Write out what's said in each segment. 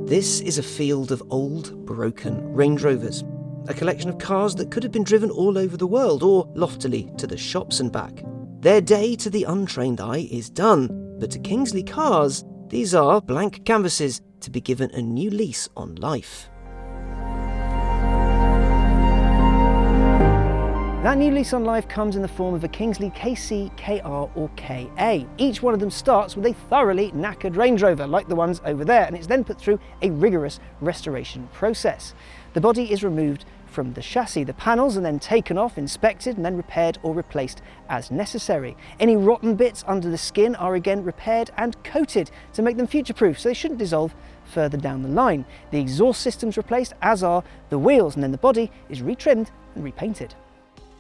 This is a field of old, broken Range Rovers, a collection of cars that could have been driven all over the world or loftily to the shops and back. Their day to the untrained eye is done, but to Kingsley cars, these are blank canvases to be given a new lease on life. That new lease on life comes in the form of a Kingsley KC, KR or KA. Each one of them starts with a thoroughly knackered Range Rover, like the ones over there, and it's then put through a rigorous restoration process. The body is removed from the chassis. The panels are then taken off, inspected, and then repaired or replaced as necessary. Any rotten bits under the skin are again repaired and coated to make them future-proof, so they shouldn't dissolve further down the line. The exhaust system's replaced, as are the wheels, and then the body is retrimmed and repainted.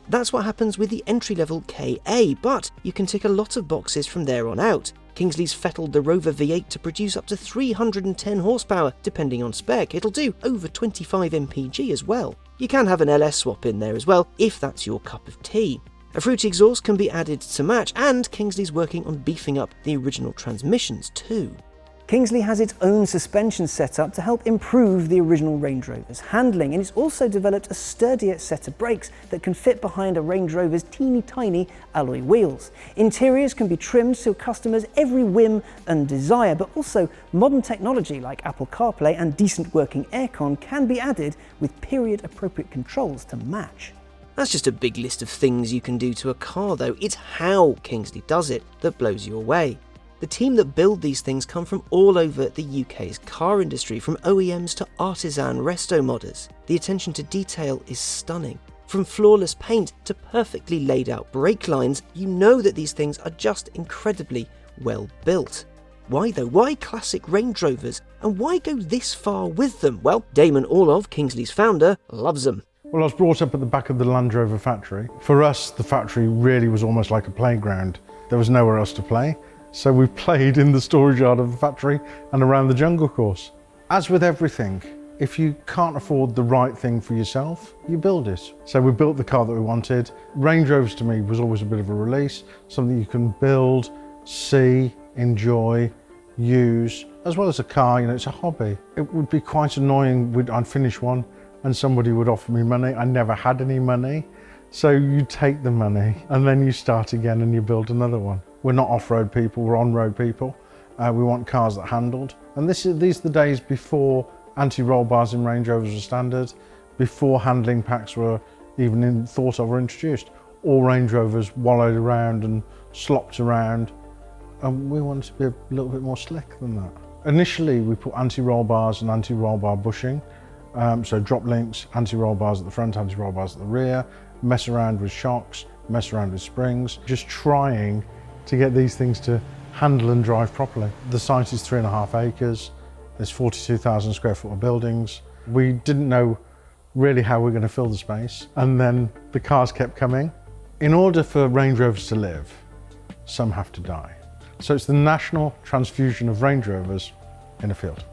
That's what happens with the entry-level KA, but you can tick a lot of boxes from there on out. Kingsley's fettled the Rover V8 to produce up to 310 horsepower, depending on spec. It'll do over 25 mpg as well. You can have an LS swap in there as well, if that's your cup of tea. A fruity exhaust can be added to match, and Kingsley's working on beefing up the original transmissions too. Kingsley has its own suspension setup to help improve the original Range Rover's handling, and it's also developed a sturdier set of brakes that can fit behind a Range Rover's teeny tiny alloy wheels. Interiors can be trimmed to a customer's every whim and desire, but also modern technology like Apple CarPlay and decent working aircon can be added with period-appropriate controls to match. That's just a big list of things you can do to a car though. It's how Kingsley does it that blows you away. The team that build these things come from all over the UK's car industry, from OEMs to artisan resto modders. The attention to detail is stunning. From flawless paint to perfectly laid out brake lines, you know that these things are just incredibly well built. Why though? Why classic Range Rovers? And why go this far with them? Well, Damon Orlov, Kingsley's founder, loves them. Well, I was brought up at the back of the Land Rover factory. For us, the factory really was almost like a playground. There was nowhere else to play. So we played in the storage yard of the factory and around the jungle course. As with everything, if you can't afford the right thing for yourself, you build it. So we built the car that we wanted. Range Rovers to me was always a bit of a release, something you can build, see, enjoy, use, as well as a car, it's a hobby. It would be quite annoying, I'd finish one and somebody would offer me money. I never had any money. So you take the money and then you start again and you build another one. We're not off-road people, we're on-road people. We want cars that handled. And these are the days before anti-roll bars in Range Rovers were standard, before handling packs were even thought of or introduced. All Range Rovers wallowed around and slopped around, and we wanted to be a little bit more slick than that. Initially, we put anti-roll bars and anti-roll bar bushing, so drop links, anti-roll bars at the front, anti-roll bars at the rear, mess around with shocks, mess around with springs, just trying to get these things to handle and drive properly. The site is 3.5 acres, there's 42,000 square foot of buildings. We didn't know really how we were going to fill the space, and then the cars kept coming. In order for Range Rovers to live, some have to die. So it's the national transfusion of Range Rovers in a field.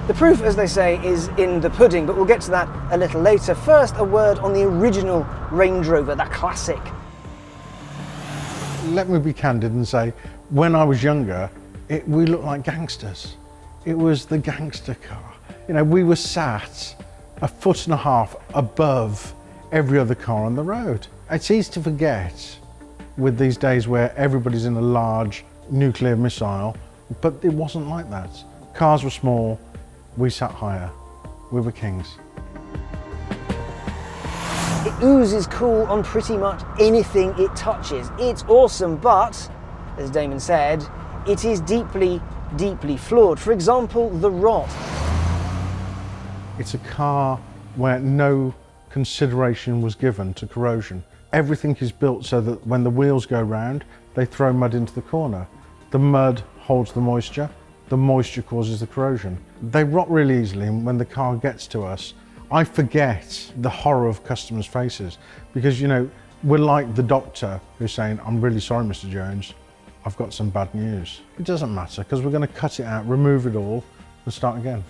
The proof, as they say, is in the pudding, but we'll get to that a little later. First, a word on the original Range Rover, that classic. Let me be candid and say, when I was younger, we looked like gangsters. It was the gangster car. We were sat 1.5 foot above every other car on the road. It's easy to forget with these days where everybody's in a large nuclear missile, but it wasn't like that. Cars were small. We sat higher. We were kings. It oozes cool on pretty much anything it touches. It's awesome, but, as Damon said, it is deeply, deeply flawed. For example, the rot. It's a car where no consideration was given to corrosion. Everything is built so that when the wheels go round, they throw mud into the corner. The mud holds the moisture causes the corrosion. They rot really easily, and when the car gets to us, I forget the horror of customers' faces, because we're like the doctor who's saying, "I'm really sorry, Mr. Jones, I've got some bad news." It doesn't matter, because we're going to cut it out, remove it all, and start again.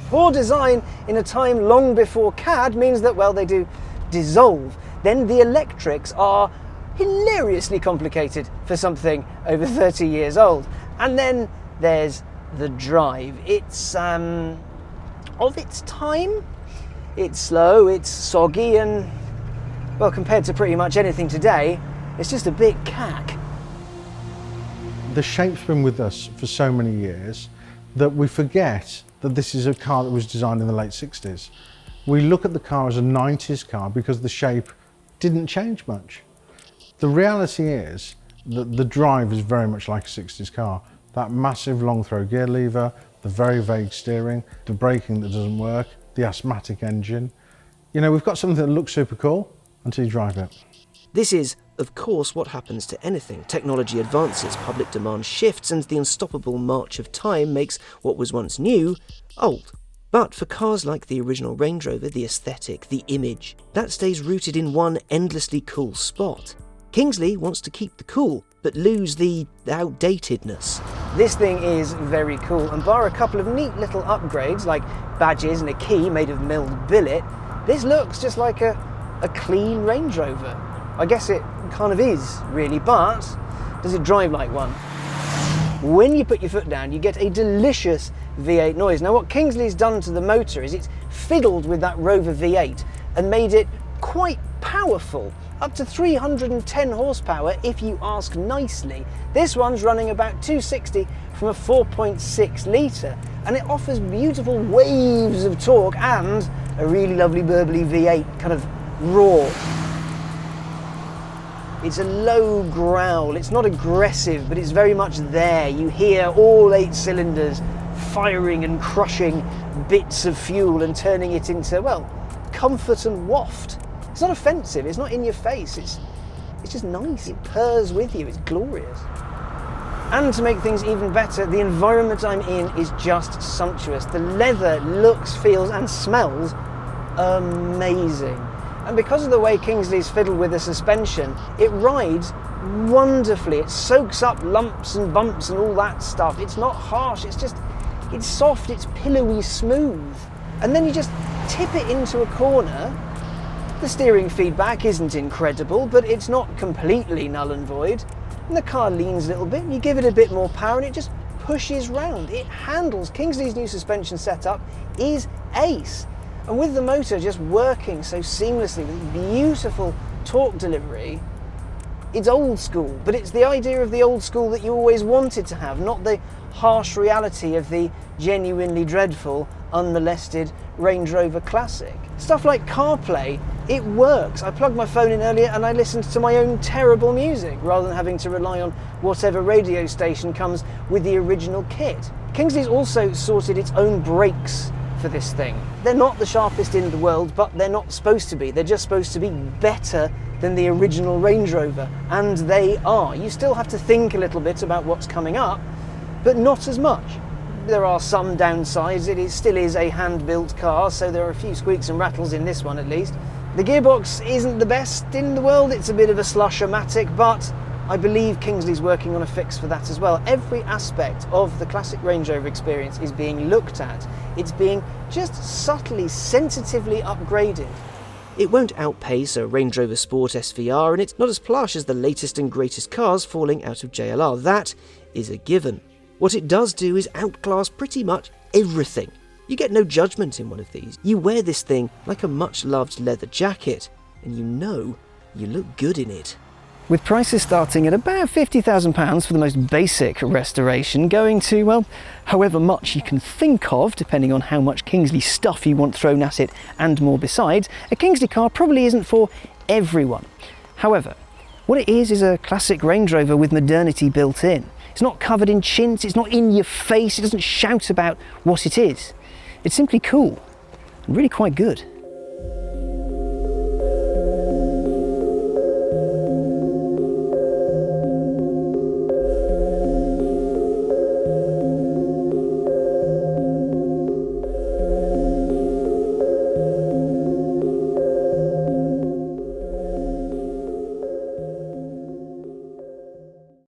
Poor design in a time long before CAD means that, well, they do dissolve. Then the electrics are hilariously complicated for something over 30 years old. And then there's the drive. It's of its time. It's slow, it's soggy, and well, compared to pretty much anything today, it's just a bit cack. The shape's been with us for so many years that we forget that this is a car that was designed in the late 60s. We look at the car as a 90s car because the shape didn't change much. The reality is that the drive is very much like a 60s car. That massive long throw gear lever, the very vague steering, the braking that doesn't work, the asthmatic engine. You know, we've got something that looks super cool until you drive it. This is, of course, what happens to anything. Technology advances, public demand shifts, and the unstoppable march of time makes what was once new, old. But for cars like the original Range Rover, the aesthetic, the image, that stays rooted in one endlessly cool spot. Kingsley wants to keep the cool, but lose the outdatedness. This thing is very cool, and bar a couple of neat little upgrades like badges and a key made of milled billet, this looks just like a clean Range Rover. I guess it kind of is, really, but does it drive like one? When you put your foot down, you get a delicious V8 noise. Now, what Kingsley's done to the motor is it's fiddled with that Rover V8 and made it quite powerful, up to 310 horsepower if you ask nicely. This one's running about 260 from a 4.6 litre, and it offers beautiful waves of torque and a really lovely burbly V8 kind of roar. It's a low growl, it's not aggressive, but it's very much there. You hear all 8 cylinders firing and crushing bits of fuel and turning it into, well, comfort and waft. It's not offensive, it's not in your face, it's just nice. It purrs with you, it's glorious. And to make things even better, the environment I'm in is just sumptuous. The leather looks, feels and smells amazing. And because of the way Kingsley's fiddled with the suspension, it rides wonderfully. It soaks up lumps and bumps and all that stuff. It's not harsh, it's soft, it's pillowy smooth. And then you just tip it into a corner. The steering feedback isn't incredible, but it's not completely null and void. And the car leans a little bit, and you give it a bit more power and it just pushes round. It handles. Kingsley's new suspension setup is ace. And with the motor just working so seamlessly, with beautiful torque delivery, it's old school, but it's the idea of the old school that you always wanted to have, not the harsh reality of the genuinely dreadful, unmolested Range Rover Classic. Stuff like CarPlay, it works. I plugged my phone in earlier and I listened to my own terrible music rather than having to rely on whatever radio station comes with the original kit. Kingsley's also sorted its own brakes for this thing. They're not the sharpest in the world, but they're not supposed to be. They're just supposed to be better than the original Range Rover, and they are. You still have to think a little bit about what's coming up, but not as much. There are some downsides. It still is a hand-built car, so there are a few squeaks and rattles in this one at least. The gearbox isn't the best in the world. It's a bit of a slusher-matic, but I believe Kingsley's working on a fix for that as well. Every aspect of the classic Range Rover experience is being looked at. It's being just subtly, sensitively upgraded. It won't outpace a Range Rover Sport SVR, and it's not as plush as the latest and greatest cars falling out of JLR. That is a given. What it does do is outclass pretty much everything. You get no judgment in one of these. You wear this thing like a much-loved leather jacket, and you know you look good in it. With prices starting at about £50,000 for the most basic restoration, going to, well, however much you can think of, depending on how much Kingsley stuff you want thrown at it and more besides, a Kingsley car probably isn't for everyone. However, what it is a classic Range Rover with modernity built in. It's not covered in chintz, it's not in your face, it doesn't shout about what it is. It's simply cool and really quite good.